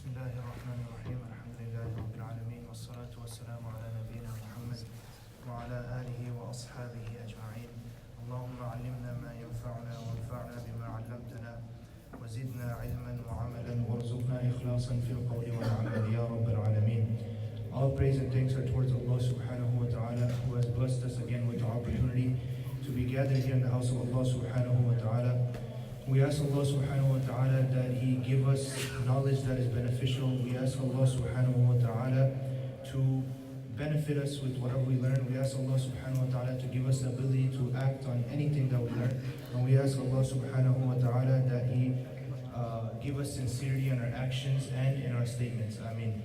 بسم الله الرحمن الرحيم الحمد لله رب العالمين والصلاة والسلام على نبينا محمد وعلى آله وأصحابه أجمعين اللهم علمنا ما ينفعنا وانفعنا بما علمتنا وزدنا علما وعملا وارزقنا إخلاصا في القول والعمل يا رب العالمين. All praise and thanks are towards Allah subhanahu wa ta'ala, who has blessed us again with the opportunity to be gathered here in the house of Allah subhanahu wa ta'ala. We ask Allah subhanahu wa ta'ala that He give us knowledge that is beneficial. We ask Allah subhanahu wa ta'ala to benefit us with whatever we learn. We ask Allah subhanahu wa ta'ala to give us the ability to act on anything that we learn. And we ask Allah subhanahu wa ta'ala that He give us sincerity in our actions and in our statements. Ameen.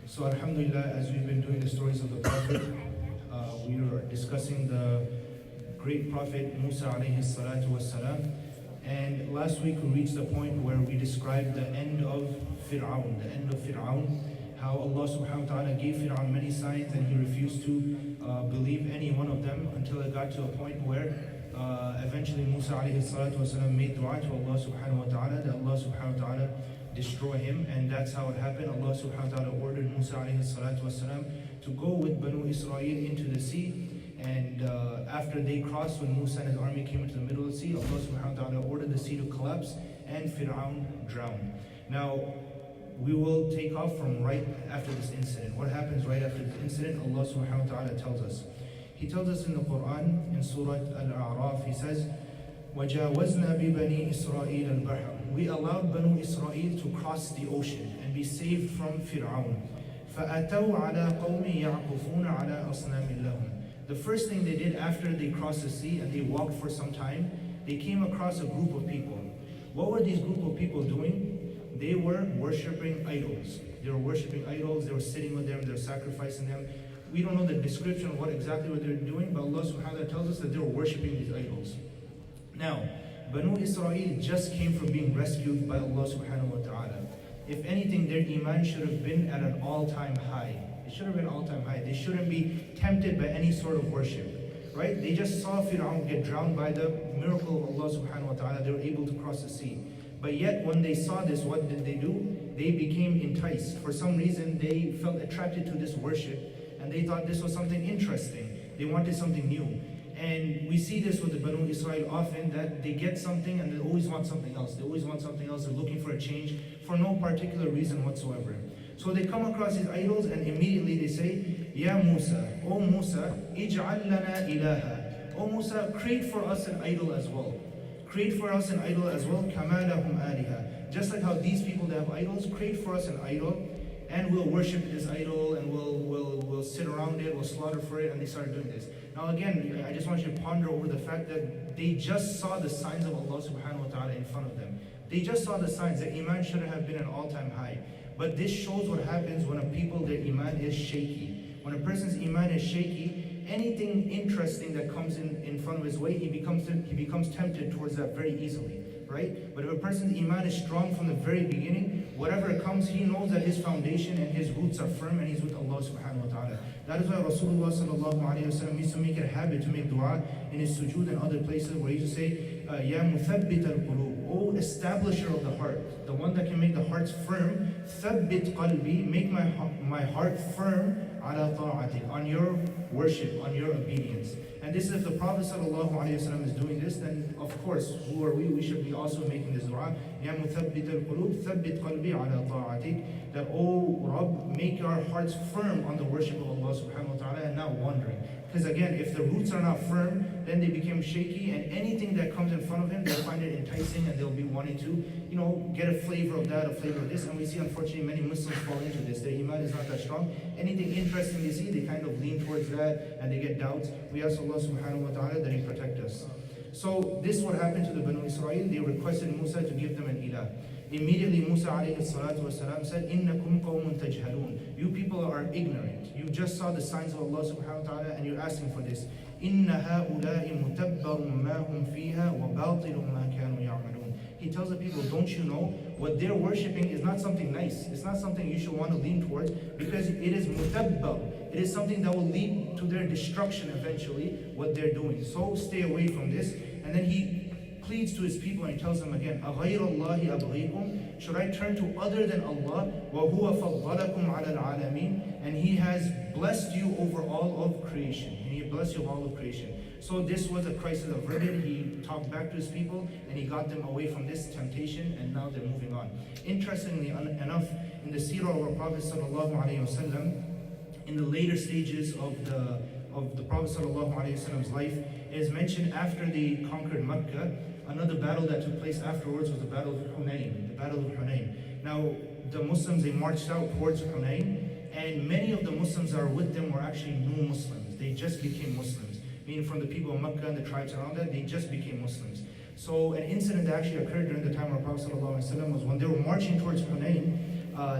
So alhamdulillah, as we've been doing the stories of the Prophet, we are discussing the great Prophet Musa alayhi salatu wassalam. And last week we reached the point where we described the end of Fir'aun, how Allah subhanahu wa ta'ala gave Fir'aun many signs and he refused to believe any one of them until it got to a point where eventually Musa alayhi salatu wasalam made dua to Allah subhanahu wa ta'ala that Allah subhanahu wa ta'ala destroy him, and that's how it happened. Allah subhanahu wa ta'ala ordered Musa alayhi salatu wasalam to go with Banu Israel into the sea. And after they crossed, when Musa and his army came into the middle of the sea, Allah subhanahu wa ta'ala ordered the sea to collapse and Fir'aun drowned. Now, we will take off from right after this incident. What happens right after this incident? Allah subhanahu wa ta'ala tells us. He tells us in the Quran, in Surah Al-A'raf, He says, وَجَاوَزْنَا بِبَنِي إِسْرَائِيلَ الْبَحْرَ. We allowed Banu Israel to cross the ocean and be saved from Fir'aun. فَأَتَوْا عَلَى قَوْمٍ يَعْقُفُونَ عَلَى أَصْنَامٍ لَهُمْ. The first thing they did after they crossed the sea and they walked for some time, they came across a group of people. What were these group of people doing? They were worshipping idols. They were worshipping idols, they were sitting with them, they were sacrificing them. We don't know the description of what they're doing, but Allah subhanahu wa ta'ala tells us that they were worshipping these idols. Now, Banu Israel just came from being rescued by Allah subhanahu wa ta'ala. If anything, their iman should have been at an all-time high. It should have been all-time high. They shouldn't be tempted by any sort of worship, right? They just saw Fir'aun get drowned by the miracle of Allah subhanahu wa ta'ala. They were able to cross the sea. But yet, when they saw this, what did they do? They became enticed. For some reason, they felt attracted to this worship, and they thought this was something interesting. They wanted something new. And we see this with the Banu Israel often, that they get something and they always want something else. They always want something else. They're looking for a change for no particular reason whatsoever. So they come across these idols and immediately they say, Ya Musa, O Musa, ij'al lana ilaha. O Musa, create for us an idol as well. Create for us an idol as well, kama lahum aliha. Just like how these people that have idols, create for us an idol, and we'll worship this idol, and we'll sit around it, we'll slaughter for it, and they started doing this. Now again, I just want you to ponder over the fact that they just saw the signs of Allah subhanahu wa ta'ala in front of them. They just saw the signs. Their iman should have been an all-time high. But this shows what happens when a people, their iman is shaky. When a person's iman is shaky, anything interesting that comes in front of his way, he becomes tempted towards that very easily, right? But if a person's iman is strong from the very beginning, whatever comes, he knows that his foundation and his roots are firm and he's with Allah subhanahu wa ta'ala. That is why Rasulullah sallallahu alayhi wa sallam used to make it a habit to make dua in his sujood and other places where he used to say, Ya muthabbit al-qulub, O establisher of the heart, the one that can make the hearts firm, thabbit qalbi, make my heart firm, ala ta'atik, on your worship, on your obedience. And this is, if the Prophet sallallahu alayhi wa sallam is doing this, then of course, who are we? We should be also making this dua. Ya muthabbit al-qulub, thabbit qalbi ala ta'atik. That, O Rabb, make our hearts firm on the worship of Allah subhanahu wa ta'ala and not wandering. Because again, if the roots are not firm, then they become shaky, and anything that comes in front of him, they'll find it enticing and they'll be wanting to, get a flavor of that, a flavor of this. And we see, unfortunately, many Muslims fall into this. Their iman is not that strong. Anything interesting they see, they kind of lean towards that and they get doubts. We ask Allah subhanahu wa ta'ala that He protect us. So this is what happened to the Banu Israel. They requested Musa to give them an ilah. Immediately Musa alayhi salatu wasalam said, Innakum qawmun tajhalun. You people are ignorant. You just saw the signs of Allah subhanahu wa ta'ala and you're asking for this. Inna ha'ula'i mutabbarun ma hum fiha wa batilun ma kanu ya'malun. He tells the people, don't you know, what they're worshipping is not something nice. It's not something you should want to lean towards, because it is mutabbar. It is something that will lead to their destruction eventually, what they're doing. So stay away from this. And then he pleads to his people and he tells them again, أَغَيْرَ اللَّهِ أَبْغِيكُمْ, should I turn to other than Allah? وَهُوَ فَضَّلَكُمْ عَلَى الْعَالَمِينَ, and He has blessed you over all of creation. And He blessed you over all of creation. So this was a crisis of rebellion. He talked back to his people and he got them away from this temptation, and now they're moving on. Interestingly enough, in the seerah of our Prophet ﷺ, in the later stages of the Prophet ﷺ's life, it is mentioned after they conquered Mecca, another battle that took place afterwards was the Battle of Hunayn. The Battle of Hunayn. Now, the Muslims, they marched out towards Hunayn, and many of the Muslims that were with them were actually new Muslims. They just became Muslims, meaning from the people of Mecca and the tribes around that, they just became Muslims. So an incident that actually occurred during the time of Prophet ﷺ was when they were marching towards Hunayn,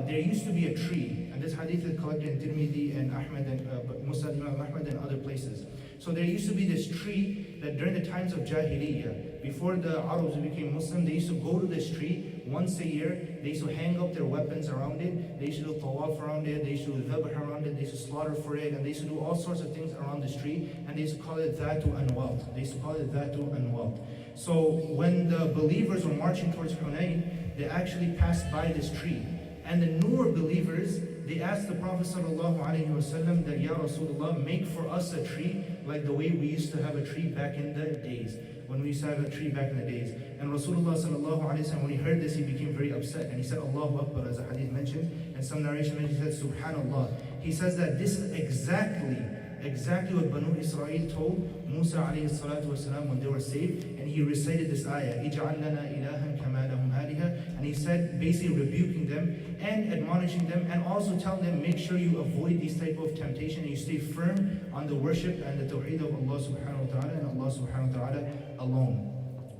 there used to be a tree, and this hadith is collected in Tirmidhi and Ahmad and Musa Imam Ahmad and other places. So there used to be this tree that during the times of Jahiliyyah, before the Arabs became Muslim, they used to go to this tree once a year. They used to hang up their weapons around it. They used to do tawaf around it. They used to do dhabh around it. They used to slaughter for it, and they used to do all sorts of things around this tree. And they used to call it Dhatu Anwat. They used to call it Dhatu Anwat. So when the believers were marching towards Hunayn, they actually passed by this tree. And the newer believers, they asked the Prophet ﷺ that, Ya Rasulullah, make for us a tree like the way we used to have a tree back in the days. When we used to have a tree back in the days. And Rasulullah ﷺ, when he heard this, he became very upset. And he said, Allahu Akbar, as the hadith mentioned. And some narration mentions, he said, Subhanallah. He says that this is exactly what Banu Israel told Musa alayhi salatu wasalam when they were saved, and he recited this ayah, إِجْعَلْ لَنَا إِلَهًا كَمَا لَهُمْ آلِهَةً, and he said, basically rebuking them and admonishing them, and also telling them, make sure you avoid these type of temptation and you stay firm on the worship and the tawheed of Allah subhanahu wa ta'ala and Allah subhanahu wa ta'ala alone.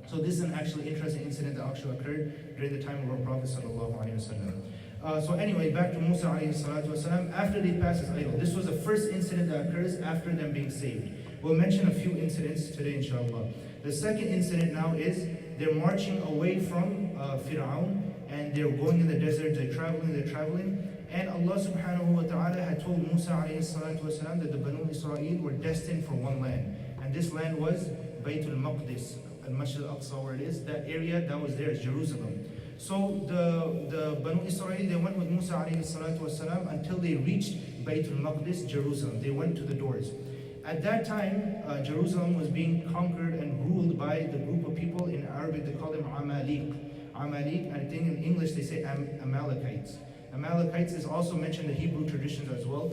So this is an actually interesting incident that actually occurred during the time of our Prophet sallallahu alaihi wasallam. So anyway, back to Musa alayhi salatu wasalam. After they passed this idol, this was the first incident that occurs after them being saved. We'll mention a few incidents today, inshallah. The second incident now is they're marching away from Fir'aun, and they're going in the desert, they're traveling. And Allah subhanahu wa ta'ala had told Musa alayhi salatu wasalam that the Banu Israel were destined for one land. And this land was Baytul Maqdis, Al-Masjid al-Aqsa, where it is. That area that was there is Jerusalem. So the Banu Israel, they went with Musa alayhi salatu wasalam until they reached Baytul Maqdis, Jerusalem. They went to the doors. At that time, Jerusalem was being conquered and ruled by the group of people. In Arabic, they call them Amalik. Amalik, I think in English they say Amalekites. Amalekites is also mentioned in the Hebrew traditions as well.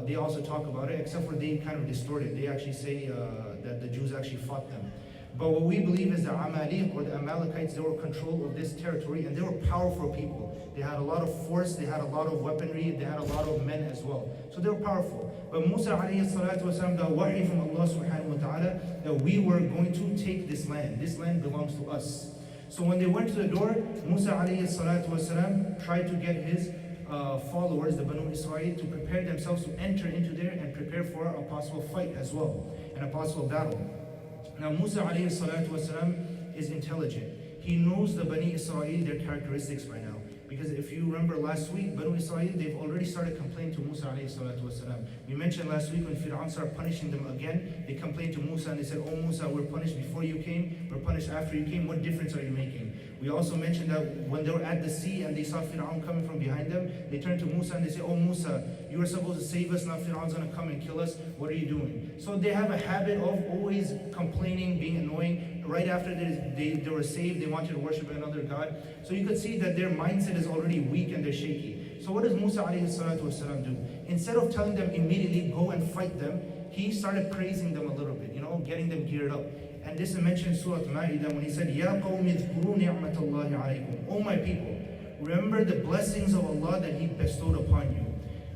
They also talk about it, except for they kind of distort it. They actually say that the Jews actually fought them. But what we believe is the Amalek, or the Amalekites, they were in control of this territory, and they were powerful people. They had a lot of force, they had a lot of weaponry, they had a lot of men as well. So they were powerful. But Musa alayhi salatu wasalam got wahi from Allah subhanahu wa ta'ala that we were going to take this land. This land belongs to us. So when they went to the door, Musa alayhi salatu wasalam tried to get his followers, the Banu Israel, to prepare themselves to enter into there and prepare for a possible fight as well, and a possible battle. Now Musa alayhi salatu wasalam is intelligent. He knows the Bani Israel, their characteristics by now. Because if you remember last week, Banu Israel, they've already started complaining to Musa alayhi salatu wasalam. We mentioned last week when Fir'aun started punishing them again, they complained to Musa and they said, oh Musa, we're punished before you came, we're punished after you came, what difference are you making? We also mentioned that when they were at the sea and they saw Fir'aun coming from behind them, they turned to Musa and they said, oh Musa, you were supposed to save us, now Fir'aun's going to come and kill us, what are you doing? So they have a habit of always complaining, being annoying. Right after they were saved, they wanted to worship another god. So you could see that their mindset is already weak and they're shaky. So what does Musa alayhi salatu wasalam do? Instead of telling them immediately go and fight them, he started praising them a little bit, getting them geared up. And this is mentioned in Surah Ma'idah when he said, Ya qawmi dhkuru ni'matallahi alaykum. Oh my people, remember the blessings of Allah that He bestowed upon you.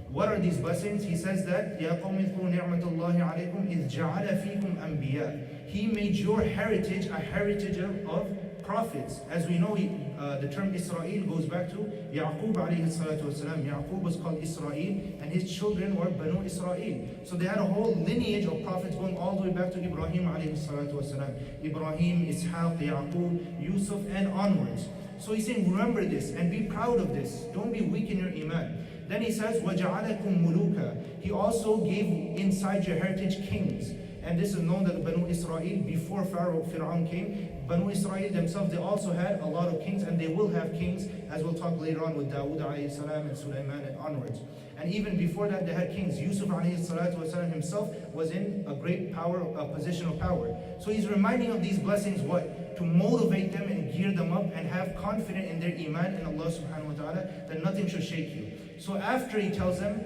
What are these blessings? He says that, Ya qawmi dhkuru ni'matallahi alaykum idh ja'ala fikum anbiya. He made your heritage a heritage of prophets. As we know, the term Israel goes back to Aqib alayhi salatu wasalam. Aqib was called Israel, and his children were Banu Israel. So they had a whole lineage of prophets going all the way back to Ibrahim alayhi salatu wasalam. Ibrahim, Ishaq, Yaqub, Yusuf, and onwards. So he's saying, remember this and be proud of this. Don't be weak in your iman. Then he says, وَجَعَلَكُمْ مُلُوكًا. He also gave inside your heritage kings. And this is known that the Banu Israel, before Fir'aun came, Banu Israel themselves, they also had a lot of kings, and they will have kings, as we'll talk later on with Dawood alayhi salam and Sulaiman and onwards. And even before that, they had kings. Yusuf alayhi salatu wasalam himself was in a great power, a position of power. So he's reminding of these blessings, what? To motivate them and gear them up and have confidence in their iman in Allah subhanahu wa ta'ala, that nothing should shake you. So after he tells them,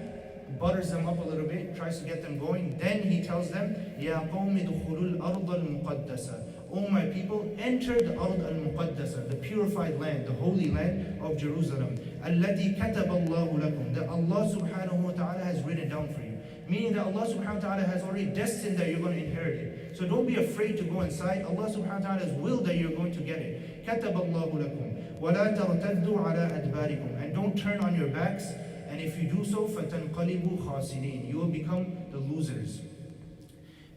butters them up a little bit, tries to get them going, then he tells them, Ya qawmi dukhulul ard al-muqaddasa. O my people, enter the ard al-muqaddasa, the purified land, the holy land of Jerusalem. Allati kataba Allahu lakum, that Allah subhanahu wa ta'ala has written down for you. Meaning that Allah subhanahu wa ta'ala has already destined that you're going to inherit it. So don't be afraid to go inside. Allah subhanahu wa ta'ala has willed that you're going to get it. Kataba Allahu lakum. وَلَا تَرْتَدُّوا عَلَىٰ أَدْبَارِكُم. And don't turn on your backs. And if you do so, فَتَنْقَلِبُوا خَاسِرِينَ. You will become the losers.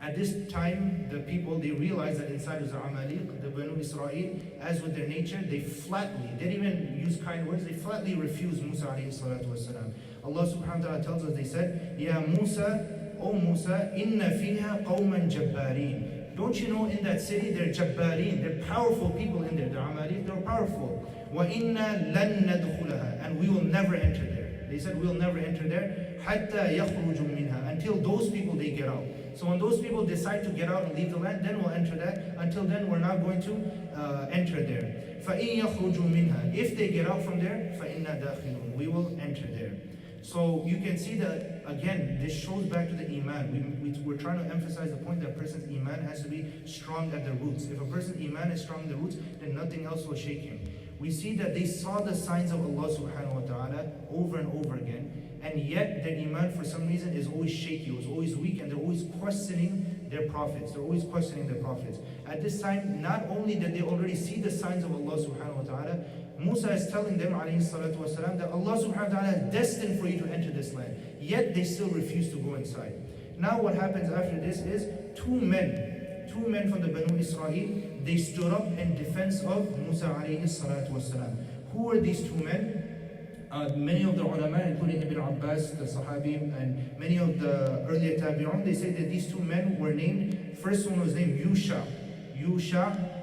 At this time, the people, they realized that inside was the Amaliq, the Banu Israel, as with their nature, they didn't even use kind words, they flatly refused Musa alayhi salatu wasalam. Allah subhanahu wa ta'ala tells us, they said, Ya Musa, O Musa, inna fiha qawman jabbarin. Don't you know in that city, they're jabbarin, they're powerful people in there, they're Amaliq, they're powerful. Wa inna lan nadkhulaha, and we will never enter there. They said, we'll never enter there, hatta yakhruju minha, until those people, they get out. So when those people decide to get out and leave the land, then we'll enter that. Until then, we're not going to enter there. فَإِن يَخْرُجُوا مِنْهَا. If they get out from there, فَإِنَّا دَاخِلُونَ. We will enter there. So you can see that, again, this shows back to the iman. We're trying to emphasize the point that a person's iman has to be strong at the roots. If a person's iman is strong at the roots, then nothing else will shake him. We see that they saw the signs of Allah subhanahu wa ta'ala over and over again. And yet their iman for some reason is always shaky, it was always weak, and they're always questioning their prophets. They're always questioning their prophets. At this time, not only did they already see the signs of Allah subhanahu wa ta'ala, Musa is telling them alayhi salatu wasalam, that Allah subhanahu wa ta'ala has destined for you to enter this land. Yet they still refuse to go inside. Now what happens after this is two men from the Banu Israel, they stood up in defense of Musa alayhi salatu wasalam. Who were these two men? Many of the ulama, including Ibn Abbas, the Sahabi, and many of the earlier Tabi'un, they say that these two men were named, first one was named Yusha,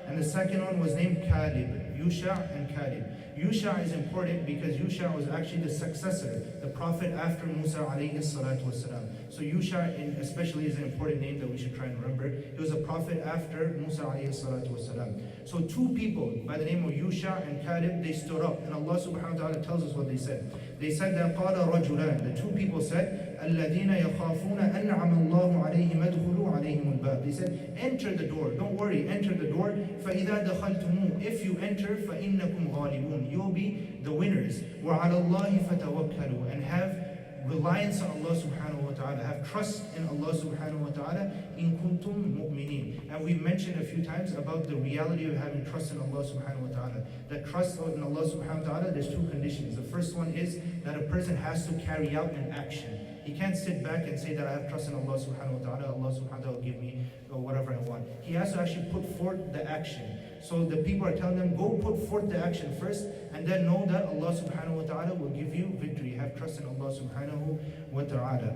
and the second one was named Kalib. Yusha and Kalib. Yusha is important because Yusha was actually the successor, the prophet after Musa alayhi salatu wasalam. So Yusha especially is an important name that we should try and remember. He was a prophet after Musa alayhi salatu wasalam. So two people by the name of Yusha and Kalib, they stood up, and Allah subhanahu wa ta'ala tells us what they said. They said that قَالَ رَجُلَانِ. The two people said, الَّذِينَ يَخَافُونَ أَنْعَمَ اللَّهُ عَلَيْهِمْ أَدْخُلُوا عَلَيْهِمُ الْبَابِ. They said, enter the door, don't worry, enter the door. فَإِذَا دَخَلْتُمُوا. If you enter, فَإِنَّكُمْ غَالِبُونَ. You'll be the winners. وَعَلَى اللَّهِ فَتَوَكَّلُوا. And have reliance on Allah subhanahu wa ta'ala, have trust in Allah subhanahu wa ta'ala, in kuntum mu'mineen. And we mentioned a few times about the reality of having trust in Allah subhanahu wa ta'ala. That trust in Allah subhanahu wa ta'ala, there's two conditions. The first one is that a person has to carry out an action. He can't sit back and say that I have trust in Allah subhanahu wa ta'ala, Allah subhanahu wa ta'ala will give me whatever I want. He has to actually put forth the action. So the people are telling them, go put forth the action first, and then know that Allah subhanahu wa ta'ala will give you victory. Have trust in Allah subhanahu wa ta'ala.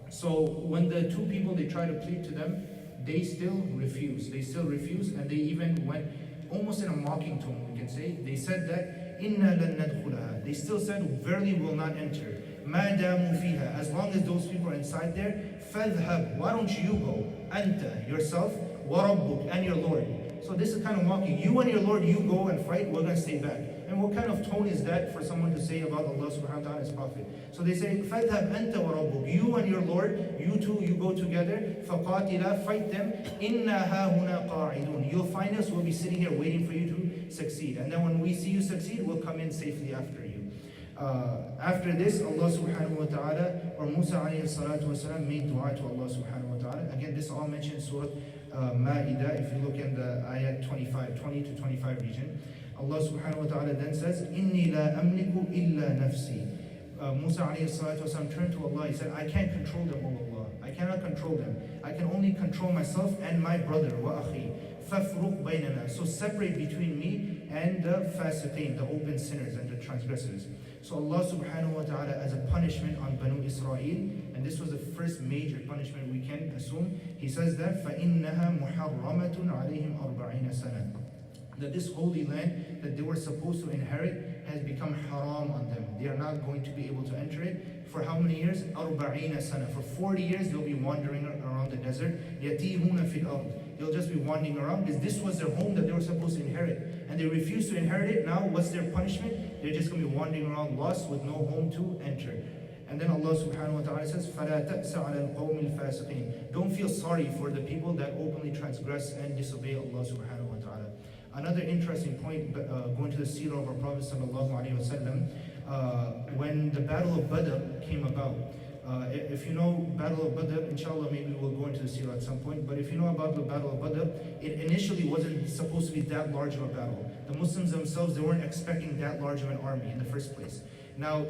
So when the two people, they try to plead to them, they still refuse. And they even went almost in a mocking tone, we can say. They said that, Inna lan nadkhulaha. They still said, verily will not enter. مَا دَامُوا فِيهَا. As long as those people are inside there, فَاذْهَبْ. Why don't you go? Anta, yourself, وَرَبُّكَ, and your Lord. So this is kind of mocking. You and your Lord, you go and fight, we're going to stay back. And what kind of tone is that for someone to say about Allah subhanahu wa ta'ala, his prophet? So they say, فَاذْهَبْ أَنْتَ وَرَبُّكَ. You and your Lord, you two, you go together. فَقَاتِلَا. Fight them. إِنَّا هَاهُنَا قَاعِدُونَ. You'll find us, we'll be sitting here waiting for you to succeed. And then when we see you succeed, we'll come in safely after you. After this, Allah subhanahu wa ta'ala, or Musa alayhi salatu wasalam, made dua to Allah subhanahu wa ta'ala. Again, this all mentioned in Surah Ma'idah. If you look in the ayat 20 to 25 region, Allah subhanahu wa ta'ala then says, Inni la amliku illa nafsi. Musa alayhi salatu wasalam turned to Allah. He said, I can't control them, O Allah. I cannot control them. I can only control myself and my brother, wa akhi. Fafruq baynana. So separate between me and the fasiqeen, the open sinners and the transgressors. So Allah subhanahu wa ta'ala, as a punishment on Banu Israel, and this was the first major punishment we can assume, He says that فَإِنَّهَا مُحَرَّمَةٌ عَلَيْهِمْ 40 سَنَةً. that this holy land that they were supposed to inherit has become haram on them. They are not going to be able to enter it. For how many years? أربعين سنة. For 40 years they'll be wandering around the desert. يتيهون في الأرض. They'll just be wandering around because this was their home that they were supposed to inherit. And they refused to inherit it. Now what's their punishment? They're just going to be wandering around lost with no home to enter. And then Allah subhanahu wa ta'ala says, فَلَا تَأْسَ عَلَى الْقَوْمِ الْفَاسِقِينَ. Don't feel sorry for the people that openly transgress and disobey Allah subhanahu wa ta'ala. Another interesting point, going to the seerah of our Prophet sallallahu alaihi wasallam, when the Battle of Badr came about. If you know Battle of Badr, inshallah maybe we'll go into the seerah at some point, but if you know about the Battle of Badr, it initially wasn't supposed to be that large of a battle. The Muslims themselves, they weren't expecting that large of an army in the first place. Now,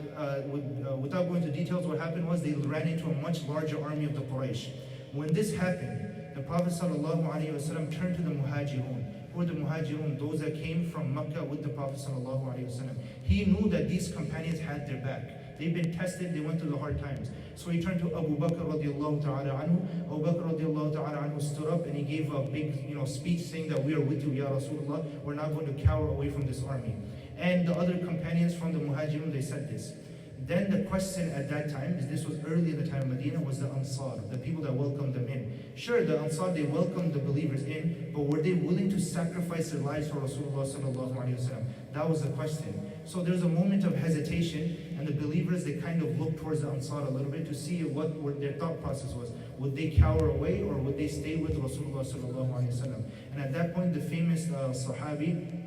without going into details, what happened was they ran into a much larger army of the Quraysh. When this happened, the Prophet ﷺ turned to the Muhajirun. Who are the Muhajirun? Those that came from Mecca with the Prophet ﷺ. He knew that these companions had their back. They've been tested, they went through the hard times. So he turned to Abu Bakr radiallahu ta'ala anhu. Abu Bakr radiallahu ta'ala anhu stood up and he gave a big speech saying that we are with you, Ya Rasulullah. We're not going to cower away from this army. And the other companions from the Muhajirun, they said this. Then the question at that time, because this was early in the time of Medina, was the Ansar, the people that welcomed them in. Sure, the Ansar, they welcomed the believers in, but were they willing to sacrifice their lives for Rasulullah sallallahu alaihi wasallam? That was the question. So there's a moment of hesitation, and the believers, they kind of looked towards the Ansar a little bit to see what their thought process was. Would they cower away, or would they stay with Rasulullah sallallahu alaihi wasallam? And at that point, the famous Sahabi,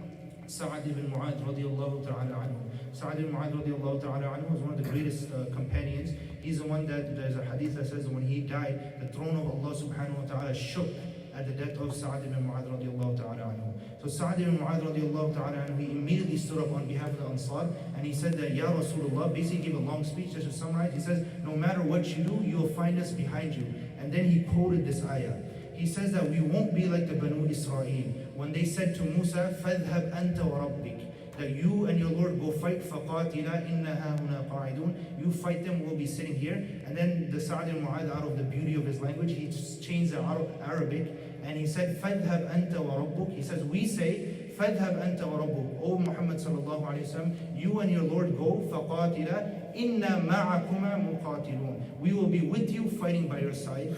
Sa'ad ibn Mu'adh radiallahu ta'ala anhu. Sa'ad ibn Mu'adh radiallahu ta'ala anhu was one of the greatest companions. He's the one that, there's a hadith that says when he died, the throne of Allah subhanahu wa ta'ala shook at the death of Sa'ad ibn Mu'adh radiallahu ta'ala anhu. So Sa'ad ibn Mu'adh radiallahu ta'ala anhu, he immediately stood up on behalf of the Ansar and he said that, Ya Rasulullah, basically gave a long speech just to summarize. He says, no matter what you do, you will find us behind you. And then he quoted this ayah. He says that we won't be like the Banu Israel when they said to Musa, فَاذْهَبْ أَنْتَ وَرَبِّكَ, that you and your Lord go fight, فَقَاتِلَا إِنَّا هَاهُنَا قَاعِدُونَ, you fight them, we'll be sitting here. And then the Sa'ad ibn Mu'adh, out of the beauty of his language, he changed the Arabic and he said, فَاذْهَبْ أَنْتَ وَرَبُّكَ. He says, we say, فَاذْهَبْ أَنْتَ وَرَبُّكَ, O Muhammad sallallahu alayhi wa sallam, you and your Lord go, فَقَاتِلَا إِنَّا مَعَكُمَا مُقَاتِلُونَ, we will be with you fighting by your side.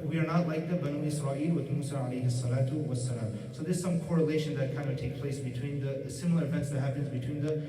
We are not like the Banu Israel with Musa alayhi salatu wassalam. So there's some correlation that kind of take place between the similar events that happens between the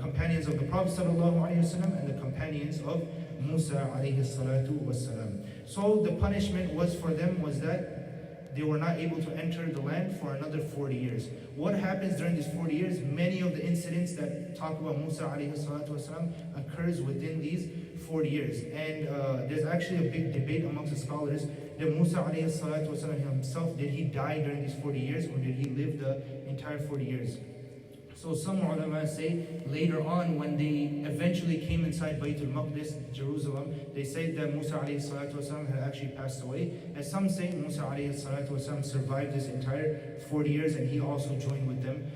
companions of the Prophet sallallahu alayhi wasallam and the companions of Musa alayhi salatu wassalam. So the punishment was for them was that they were not able to enter the land for another 40 years. What happens during these 40 years? Many of the incidents that talk about Musa alayhi salatu wasalam occurs within these 40 years. And there's actually a big debate amongst the scholars. Did Musa alayhi salatu wasalam himself, did he die during these 40 years or did he live the entire 40 years? So some ulama say later on when they eventually came inside Baytul Maqdis, Jerusalem, they say that Musa alayhi salatu wasalam had actually passed away. And some say Musa alayhi salatu wasalam survived this entire 40 years and he also joined with them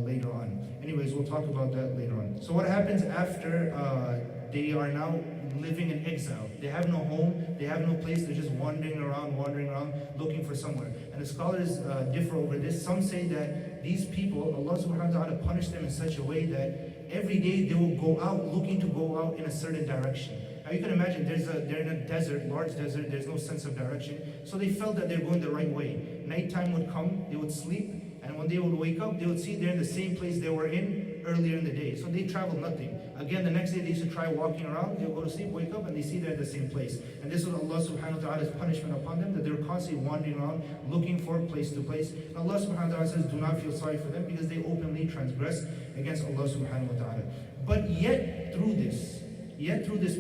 later on. Anyways, we'll talk about that later on. So what happens after they are now living in exile? They have no home, they have no place, they're just wandering around, looking for somewhere. And the scholars differ over this. Some say that these people, Allah subhanahu wa ta'ala punished them in such a way that every day they will go out, looking to go out in a certain direction. Now you can imagine they're in a desert, large desert, there's no sense of direction. So they felt that they're going the right way. Nighttime would come, they would sleep, and when they would wake up, they would see they're in the same place they were in earlier in the day. So they traveled nothing. Again, the next day they used to try walking around, they would go to sleep, wake up, and they see they're at the same place. And this was Allah subhanahu wa ta'ala's punishment upon them, that they were constantly wandering around, looking for place to place. And Allah subhanahu wa ta'ala says, do not feel sorry for them because they openly transgress against Allah subhanahu wa ta'ala. But yet through this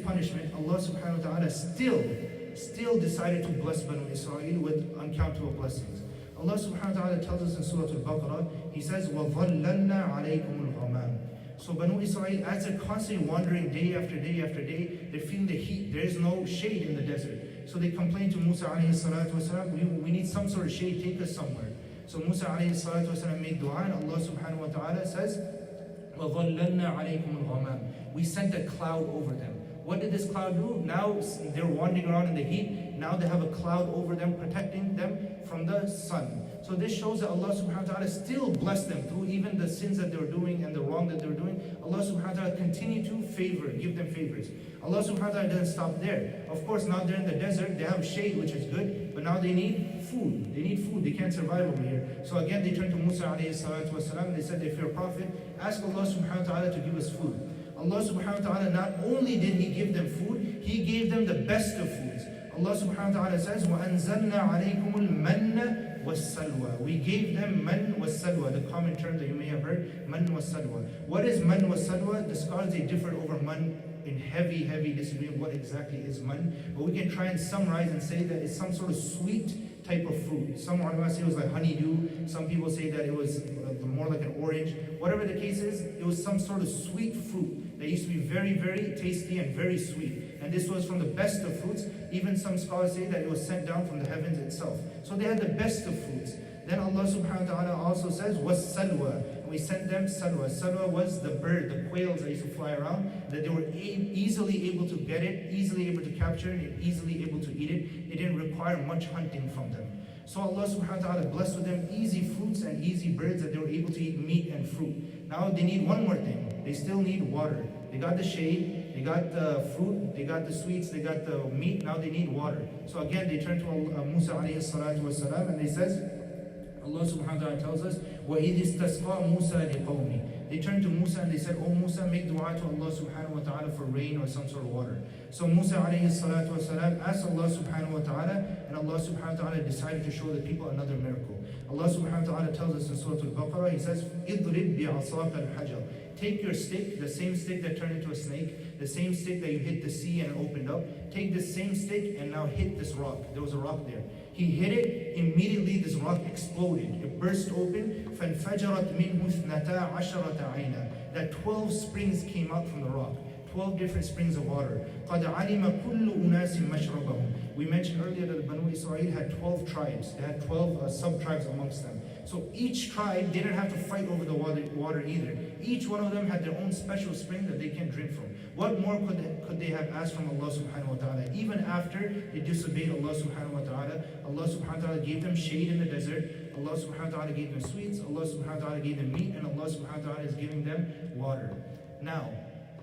punishment, Allah subhanahu wa ta'ala still decided to bless Banu Israel with uncountable blessings. Allah subhanahu wa ta'ala tells us in Surah Al-Baqarah, He says, وَظَلَّلْنَا عَلَيْكُمُ الْغَمَامِ. So Banu Israel, as they're constantly wandering day after day after day, they're feeling the heat. There's no shade in the desert. So they complain to Musa alayhi salatu wasalam, we need some sort of shade, take us somewhere. So Musa alayhi salatu wasalam made dua, and Allah subhanahu wa ta'ala says, وَظَلَّلْنَا عَلَيْكُمُ الْغَمَامِ. We sent a cloud over them. What did this cloud do? Now they're wandering around in the heat. Now they have a cloud over them, protecting them from the sun. So this shows that Allah subhanahu wa ta'ala still blessed them through even the sins that they were doing and the wrong that they were doing. Allah subhanahu wa ta'ala continued to give them favors. Allah subhanahu wa ta'ala doesn't stop there. Of course, now they're in the desert, they have shade, which is good, but now they need food. They need food, they can't survive over here. So again, they turned to Musa alayhi salatu wasalam, and they said, if you're a prophet, ask Allah subhanahu wa ta'ala to give us food. Allah subhanahu wa ta'ala, not only did He give them food, He gave them the best of foods. Allah subhanahu wa ta'ala says, وَأَنزَلْنَا عَلَيْكُمُ الْمَنَّ وَالسَّلْوَى. We gave them man was-salwa, the common term that you may have heard, man was-salwa. What is man was-salwa? The scholars, they differ over man in heavy disagreement what exactly is man. But we can try and summarize and say that it's some sort of sweet type of fruit. Some ulama say it was like honeydew. Some people say that it was more like an orange. Whatever the case is, it was some sort of sweet fruit that used to be very tasty and very sweet. And this was from the best of fruits. Even some scholars say that it was sent down from the heavens itself. So they had the best of fruits. Then Allah subhanahu wa ta'ala also says, was salwa. And we sent them salwa. Salwa was the bird, the quails that used to fly around, that they were easily able to get it, easily able to capture it, and easily able to eat it. It didn't require much hunting from them. So Allah subhanahu wa ta'ala blessed with them easy fruits and easy birds that they were able to eat meat and fruit. Now they need one more thing. They still need water. They got the shade, they got the fruit, they got the sweets, they got the meat, now they need water. So again, they turn to Musa alayhi salatu wasalam, and they says, Allah subhanahu wa ta'ala tells us, وَإِذِ اسْتَسْقَى مُوسَى لِقَوْمِ. They turned to Musa and they said, oh Musa, make dua to Allah subhanahu wa ta'ala for rain or some sort of water. So Musa alayhi salatu wasalam asked Allah subhanahu wa ta'ala, and Allah subhanahu wa ta'ala decided to show the people another miracle. Allah subhanahu wa ta'ala tells us in Surah Al-Baqarah, He says, اِضْرِبْ بِعَصَاكَ الْحَجَرِ. Take your stick, the same stick that turned into a snake, the same stick that you hit the sea and opened up, take this same stick and now hit this rock. There was a rock there. He hit it, immediately this rock exploded. It burst open. فَانْفَجَرَتْ مِنْهُ اثْنَتَا عَشَرَةَ عَيْنًا. That 12 springs came out from the rock. 12 different springs of water. قَدْ عَلِمَ كُلُّ أُنَاسٍ مَشْرَبَهُم. We mentioned earlier that the Banu Israel had 12 tribes. They had 12 sub-tribes amongst them. So each tribe didn't have to fight over the water either. Each one of them had their own special spring that they can drink from. What more could they have asked from Allah subhanahu wa ta'ala? Even after they disobeyed Allah subhanahu wa ta'ala, Allah subhanahu wa ta'ala gave them shade in the desert. Allah subhanahu wa ta'ala gave them sweets. Allah subhanahu wa ta'ala gave them meat. And Allah subhanahu wa ta'ala is giving them water. Now,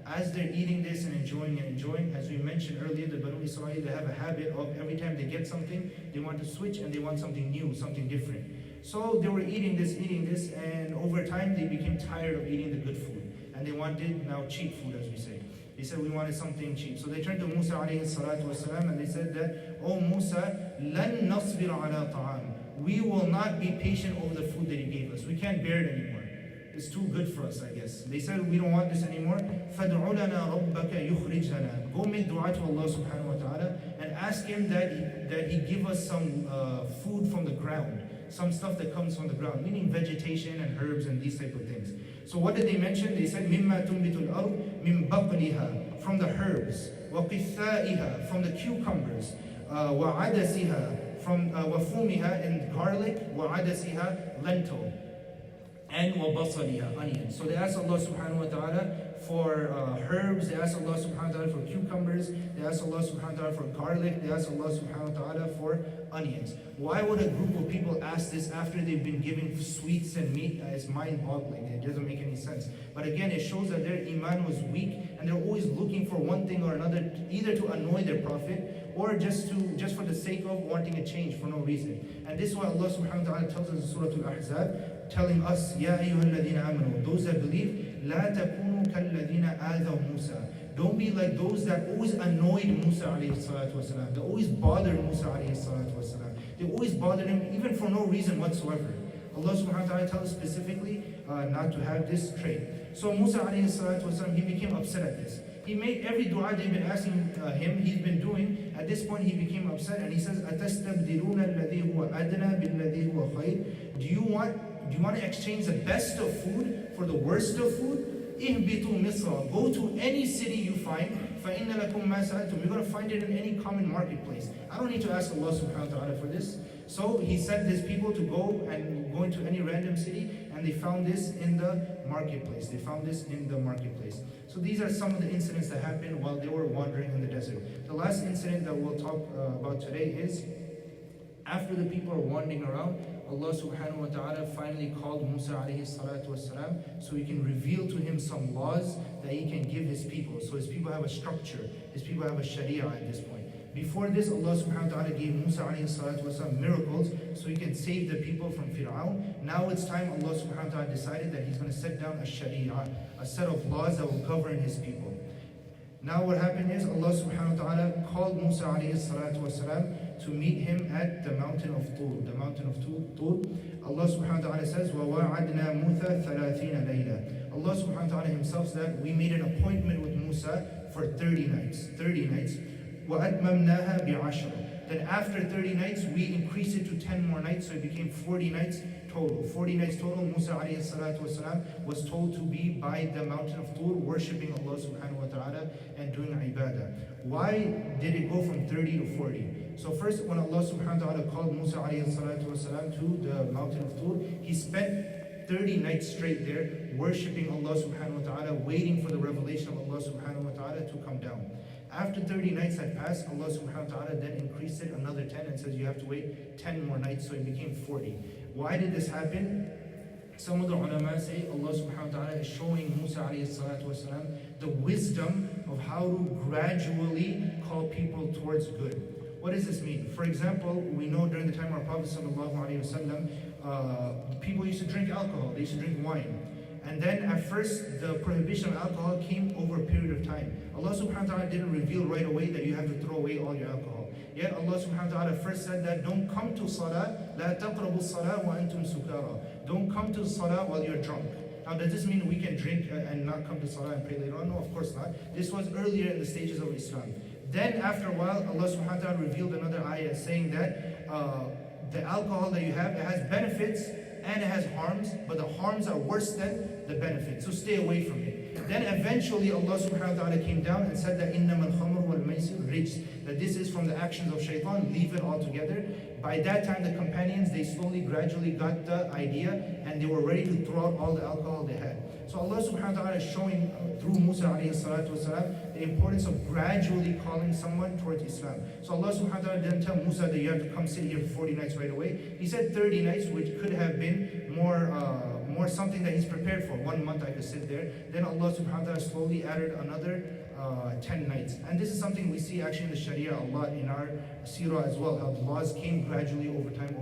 as they're eating this and enjoying, as we mentioned earlier, the Banu Israel, they have a habit of every time they get something, they want to switch and they want something new, something different. So they were eating this, and over time they became tired of eating the good food. And they wanted now cheap food, as we say. They said, we wanted something cheap. So they turned to Musa alayhi salatu wasalam, and they said that, oh Musa, لَن نَصْبِرَ عَلَىٰ طَعَامٍ. We will not be patient over the food that He gave us. We can't bear it anymore. It's too good for us, I guess. They said, we don't want this anymore. فَادْعُ لَنَا رَبَّكَ يُخْرِجْ لَنَا. Go make dua to Allah subhanahu wa ta'ala and ask Him that He give us some food from the ground. Some stuff that comes from the ground, meaning vegetation and herbs and these type of things. So what did they mention? They said, مِمَّا تُنْبِتُ الْأَرْضِ مِنْ بَقْلِهَا. From the herbs. وَقِثَّائِهَا. From the cucumbers. وَعَدَسِهَا. From وَفُومِهَا and garlic. وَعَدَسِهَا. Lentil. And وَبَصَلِهَا, onions. So they asked Allah subhanahu wa ta'ala for herbs, they asked Allah subhanahu wa ta'ala for cucumbers, they asked Allah subhanahu wa ta'ala for garlic, they asked Allah subhanahu wa ta'ala for onions. Why would a group of people ask this after they've been given sweets and meat? It's mind-boggling, it doesn't make any sense. But again, it shows that their iman was weak and they're always looking for one thing or another, either to annoy their prophet or just for the sake of wanting a change for no reason. And this is why Allah subhanahu wa ta'ala tells us in Surah Al-Ahzab, telling us, Ya ayyuhalladhina amanu, those that believe, La takunu kalladhina adhaw Musa. Don't be like those that always annoyed Musa alayhi salatu wasalam. They always bothered Musa alayhi salatu wasalam. They always bothered him even for no reason whatsoever. Allah subhanahu wa ta'ala tells us specifically not to have this trait. So Musa alayhi salatu wasalam, he became upset at this. He made every dua they've been asking him, he's been doing. At this point he became upset and he says, أَتَسْتَبْدِلُونَ الَّذِي هُوَ أَدْنَى بِالَّذِي هُوَ خَيْرٌ. Do you want to exchange the best of food for the worst of food? اهبطوا مصر. Go to any city you find. فَإِنَّ لَكُمْ مَا سَأَلْتُمْ. You're going to find it in any common marketplace. I don't need to ask Allah subhanahu wa ta'ala for this. So he sent his people to go into any random city, and they found this in the marketplace. So these are some of the incidents that happened while they were wandering in the desert. The last incident that we'll talk about today is after the people are wandering around, Allah subhanahu wa ta'ala finally called Musa alayhi salatu wasalam so he can reveal to him some laws that he can give his people. So his people have a structure, his people have a sharia at this point. Before this, Allah subhanahu wa ta'ala gave Musa alayhi salatu wasalam miracles so he can save the people from Fir'aun. Now it's time Allah subhanahu wa ta'ala decided that he's going to set down a sharia, a set of laws that will govern his people. Now what happened is Allah subhanahu wa ta'ala called Musa alayhi salatu wasalam to meet him at the mountain of Tur. The mountain of Tur. Allah subhanahu wa ta'ala says, وَوَعَدْنَا مُوسَى 30 لَيْلًا. Allah subhanahu wa ta'ala himself said, we made an appointment with Musa for 30 nights. 30 nights. وَأَتْمَمْنَاهَا بِعَشْرٍ. Then after 30 nights, we increased it to 10 more nights, so it became 40 nights total. 40 nights total. Musa alayhi salatu wasalam was told to be by the mountain of Tur, worshipping Allah subhanahu wa ta'ala and doing ibadah. Why did it go from 30 to 40? So first, when Allah subhanahu wa ta'ala called Musa alayhi salatu wasalam to the mountain of Tur, he spent 30 nights straight there, worshipping Allah subhanahu wa ta'ala, waiting for the revelation of Allah subhanahu wa ta'ala to come down. After 30 nights had passed, Allah subhanahu wa ta'ala then increased it another 10 and says you have to wait 10 more nights, so it became 40. Why did this happen? Some of the ulama say Allah subhanahu wa ta'ala is showing Musa alayhi salatu wasalam the wisdom of how to gradually call people towards good. What does this mean? For example, we know during the time of our Prophet sallallahu alayhi wasallam, people used to drink alcohol, they used to drink wine. And then at first, the prohibition of alcohol came over a period of time. Allah subhanahu wa ta'ala didn't reveal right away that you have to throw away all your alcohol. Yet Allah subhanahu wa ta'ala first said that don't come to salah, لا تقربوا الصلاة وأنتم سكارى. Don't come to salah while you're drunk. Now does this mean we can drink and not come to salah and pray later on? No, of course not. This was earlier in the stages of Islam. Then after a while, Allah subhanahu wa ta'ala revealed another ayah saying that the alcohol that you have, it has benefits and it has harms, but the harms are worse than the benefits, so stay away from it. Then eventually Allah subhanahu wa ta'ala came down and said that إِنَّمَا الْخَمْرُ وَالْمَيْسِرُ رِجْسٌ, that this is from the actions of shaitan, leave it all together. By that time the companions, they slowly, gradually got the idea and they were ready to throw out all the alcohol they had. So Allah subhanahu wa ta'ala is showing through Musa alayhi salatu wasalam the importance of gradually calling someone towards Islam. So Allah subhanahu wa ta'ala didn't tell Musa that you have to come sit here for 40 nights right away. He said 30 nights, which could have been more something that he's prepared for. 1 month I could sit there. Then Allah subhanahu wa ta'ala slowly added another 10 nights. And this is something we see actually in the Sharia a lot in our seerah as well, how the laws came gradually over time.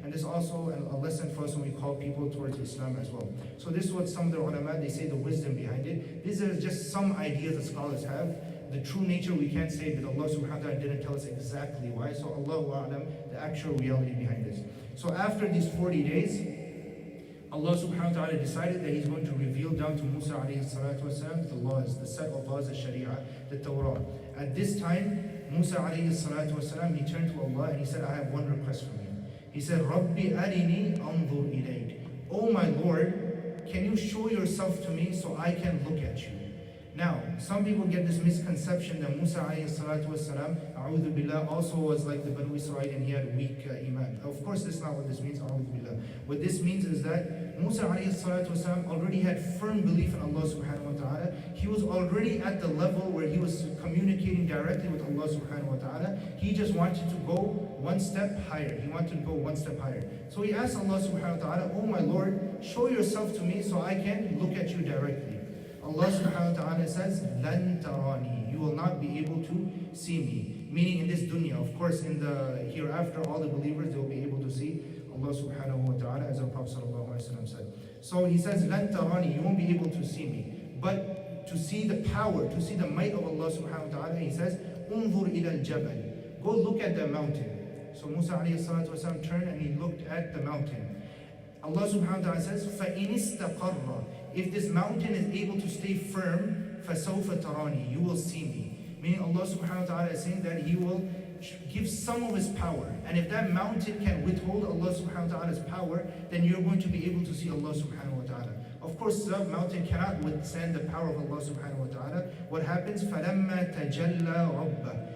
And this is also a lesson for us when we call people towards Islam as well. So this is what some of the ulama, they say the wisdom behind it. These are just some ideas that scholars have. The true nature we can't say, but Allah subhanahu wa ta'ala didn't tell us exactly why. So Allahu a'lam, the actual reality behind this. So after these 40 days, Allah subhanahu wa ta'ala decided that He's going to reveal down to Musa alayhi salatu wasalam the laws, the set of laws, the sharia, the Torah. At this time, Musa alayhi salatu wasalam, he turned to Allah and he said, I have one request from you. He said, Rabbi arini anzur ilayk. Oh my Lord, can you show yourself to me so I can look at you? Now, some people get this misconception that Musa alayhi salatu wasalam, a'udhu billah, also was like the Banu Israel and he had weak iman. Of course, this is not what this means, a'udhu billah. What this means is that Musa alayhi salatu wasalam already had firm belief in Allah subhanahu wa ta'ala. He was already at the level where he was communicating directly with Allah subhanahu wa ta'ala. He just wanted to go one step higher. He wanted to go one step higher. So he asked Allah subhanahu wa ta'ala, oh my Lord, show yourself to me so I can look at you directly. Allah subhanahu wa ta'ala says, لَن تَرَانِي, you will not be able to see me. Meaning in this dunya, of course in the hereafter, all the believers, they will be able to see Allah subhanahu wa ta'ala, as our Prophet sallallahu alaihi wasallam said. So he says, لَن تَرَانِي, you won't be able to see me. But to see the power, to see the might of Allah subhanahu wa ta'ala, he says, انظر إلى الجبل, go look at the mountain. So Musa alayhi salatu wasalam turned and he looked at the mountain. Allah subhanahu wa ta'ala says, فَإِنِ اسْتَقَرَّ, if this mountain is able to stay firm, فَسَوْفَ تَرَانِي, you will see me. Meaning Allah subhanahu wa ta'ala is saying that He will give some of His power. And if that mountain can withhold Allah subhanahu wa ta'ala's power, then you're going to be able to see Allah subhanahu wa ta'ala. Of course, the mountain cannot withstand the power of Allah subhanahu wa ta'ala. What happens? فَلَمَّا تَجَلَّى رَبَّهُ,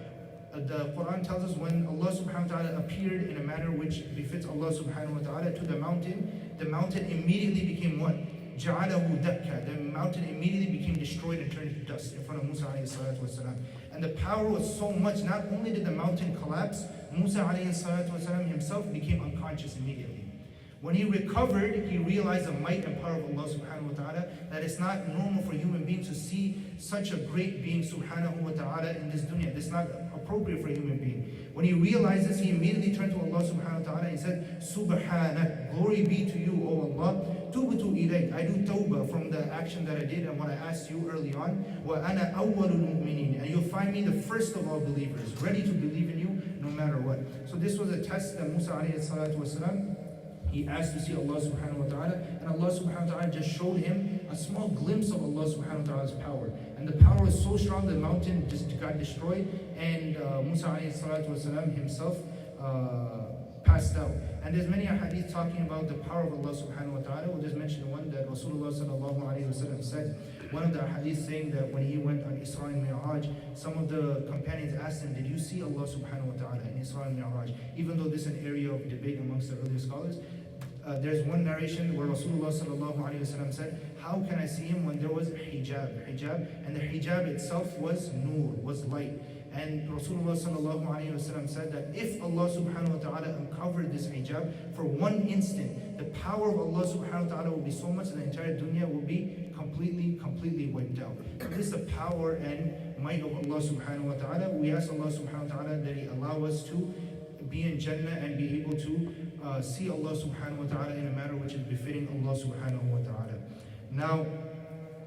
the Quran tells us when Allah subhanahu wa ta'ala appeared in a manner which befits Allah subhanahu wa ta'ala to the mountain immediately became what? جَعَلَهُ دَكَّةً, the mountain immediately became destroyed and turned into dust in front of Musa alayhi salatu wasalam. And the power was so much, not only did the mountain collapse, Musa alayhi salatu wasalam himself became unconscious immediately. When he recovered, he realized the might and power of Allah subhanahu wa ta'ala, that it's not normal for human beings to see such a great being subhanahu wa ta'ala in this dunya. This is not appropriate for a human being. When he realized this, he immediately turned to Allah subhanahu wa ta'ala and said, Subhanak, glory be to you, O Allah. Tubtu ilayk, I do tawbah from the action that I did and what I asked you early on. Wa ana awwalul mu'minin, and you'll find me the first of all believers, ready to believe in you no matter what. So this was a test that Musa alayhi salatu wasalam, he asked to see Allah subhanahu wa ta'ala, and Allah subhanahu wa ta'ala just showed him a small glimpse of Allah subhanahu wa ta'ala's power. And the power was so strong the mountain just got destroyed, and Musa alayhi salatu wasalam himself passed out. And there's many hadith talking about the power of Allah subhanahu wa ta'ala. We'll just mention one that Rasulullah sallallahu alayhi wa sallam said. One of the hadith saying that when he went on Isra and Mi'raj, some of the companions asked him, did you see Allah subhanahu wa ta'ala in Isra and Mi'raj? Even though this is an area of debate amongst the earlier scholars, there's one narration where Rasulullah sallallahu alayhi wa sallam said, how can I see him when there was hijab, and the hijab itself was nur, was light. And Rasulullah sallallahu alayhi wa sallam said that if Allah subhanahu wa ta'ala uncovered this hijab for one instant, the power of Allah subhanahu wa ta'ala will be so much that the entire dunya will be completely wiped out. So this is the power and might of Allah subhanahu wa ta'ala. We ask Allah subhanahu wa ta'ala that He allow us to be in Jannah and be able to see Allah subhanahu wa ta'ala in a manner which is befitting Allah subhanahu wa ta'ala. Now,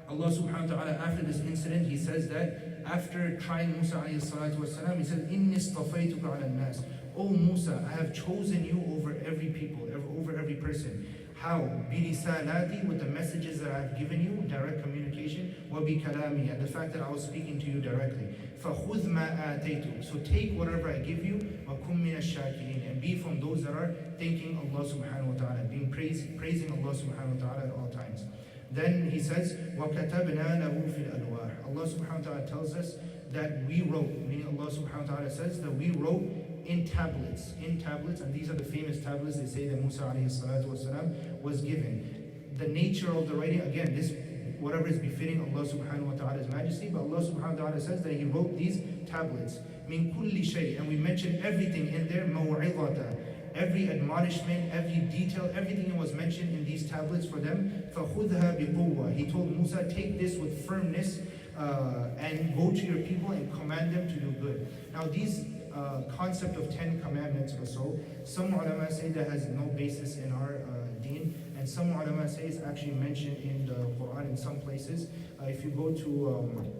Allah subhanahu wa ta'ala, after this incident, He says that after trying Musa alayhi salatu wasalam, He said, Inni istafaytuka ala nas. O Musa, I have chosen you over every people, over every person. How? Birisalati, with the messages that I have given you, direct communication, wa bi kalami, and the fact that I was speaking to you directly. فَخُذْ مَا آتَيْتُ. So take whatever I give you, وَكُمْ مِنَ الشَّاكِرِينَ, and be from those that are thanking Allah subhanahu wa ta'ala, being praising Allah subhanahu wa ta'ala at all times. Then He says, وَكَتَبْنَا لَهُ فِي الْأَلْوَاحِ. Allah subhanahu wa ta'ala tells us that we wrote, meaning Allah subhanahu wa ta'ala says that we wrote in tablets, and these are the famous tablets they say that Musa alayhi salatu wasalam was given. The nature of the writing, again, this whatever is befitting Allah subhanahu wa ta'ala's majesty, but Allah subhanahu wa ta'ala says that He wrote these tablets, min kulli shay, and we mentioned everything in there, maw'idata, every admonishment, every detail, everything was mentioned in these tablets for them. فَخُذْهَا بِقُوَّةٍ. He told Musa, take this with firmness and go to your people and command them to do good. Now these concept of 10 commandments or so, some ulama say that has no basis in our deen, and some ulama say it's actually mentioned in the Quran in some places. If you go to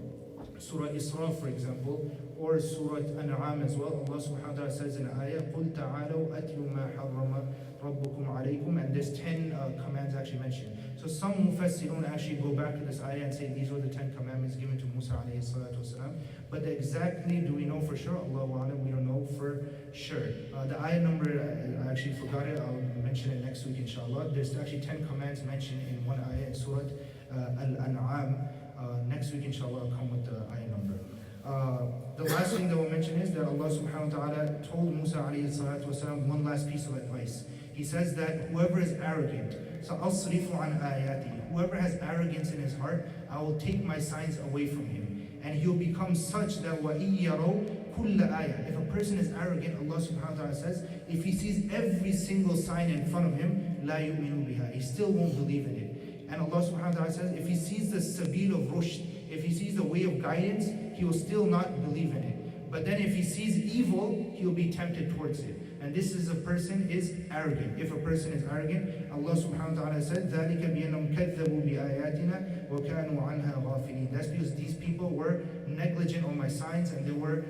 Surah Isra, for example, or Surah An'am as well, Allah subhanahu wa ta'ala says in ayah, قُلْ تَعَالَوْا أَتْلُوا مَا حَرَّمَ رَبُّكُمْ عَلَيْكُمْ, and there's 10 commands actually mentioned. So some mufassirun actually go back to this ayah and say these were the 10 commandments given to Musa alayhi salatu wasalam. But exactly do we know for sure? Allahu a'lam, we don't know for sure. The ayah number, I actually forgot it, I'll mention it next week inshallah. There's actually 10 commands mentioned in one ayah in Surah Al-An'am. Next week inshallah I'll come with the ayah number. The last thing that we'll mention is that Allah subhanahu wa ta'ala told Musa alayhi salatu wasalam one last piece of advice. He says that whoever is arrogant, سَأَصْرِفُ عَنْ آيَاتِي, whoever has arrogance in his heart, I will take my signs away from him. And he'll become such that وَإِن يَرَوْا كُلَّ آيَةٍ. If a person is arrogant, Allah subhanahu wa ta'ala says, if he sees every single sign in front of him, لَا يُؤْمِنُ بِهَا, he still won't believe in it. And Allah subhanahu wa ta'ala says, if he sees the sabil of rushd, if he sees the way of guidance, he will still not believe in it. But then if he sees evil, he'll be tempted towards it. And this is a person is arrogant. If a person is arrogant, Allah subhanahu wa ta'ala said, ذَلِكَ بِأَنَّهُمْ كَذَّبُوا بِآيَاتِنَا وَكَانُوا عَنْهَا غَافِلِينَ. That's because these people were negligent on my signs, and they were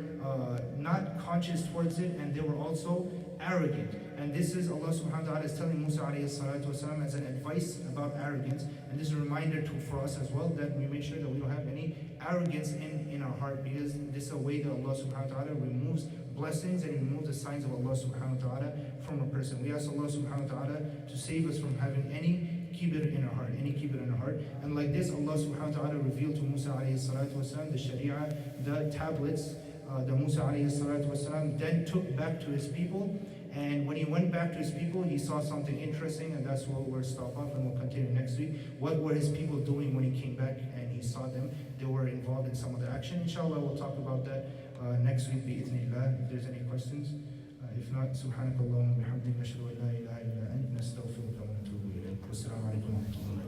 not conscious towards it, and they were also arrogant. And this is Allah subhanahu wa ta'ala is telling Musa alayhi salatu wasalam as an advice about arrogance. And this is a reminder for us as well, that we make sure that we don't have any arrogance in our heart, because this is a way that Allah subhanahu wa ta'ala removes blessings and removes the signs of Allah subhanahu wa ta'ala from a person. We ask Allah subhanahu wa ta'ala to save us from having any kibr in our heart, And like this, Allah subhanahu wa ta'ala revealed to Musa alayhi salatu wasalam the sharia, the tablets, that Musa alayhi salatu wasalam then took back to his people. And when he went back to his people, he saw something interesting, and that's what we'll stop off, and we'll continue next week. What were his people doing when he came back and he saw them? They were involved in some of the action. Inshallah, we'll talk about that next week, bi'idhnillah. If there's any questions. If not, subhanakallahumma bihamdik, nashhadu an la ilaha illa ant, nastaghfiruka wa natubu ilayk. Wassalamu alaikum wa rahmatullahi wa barakatuh.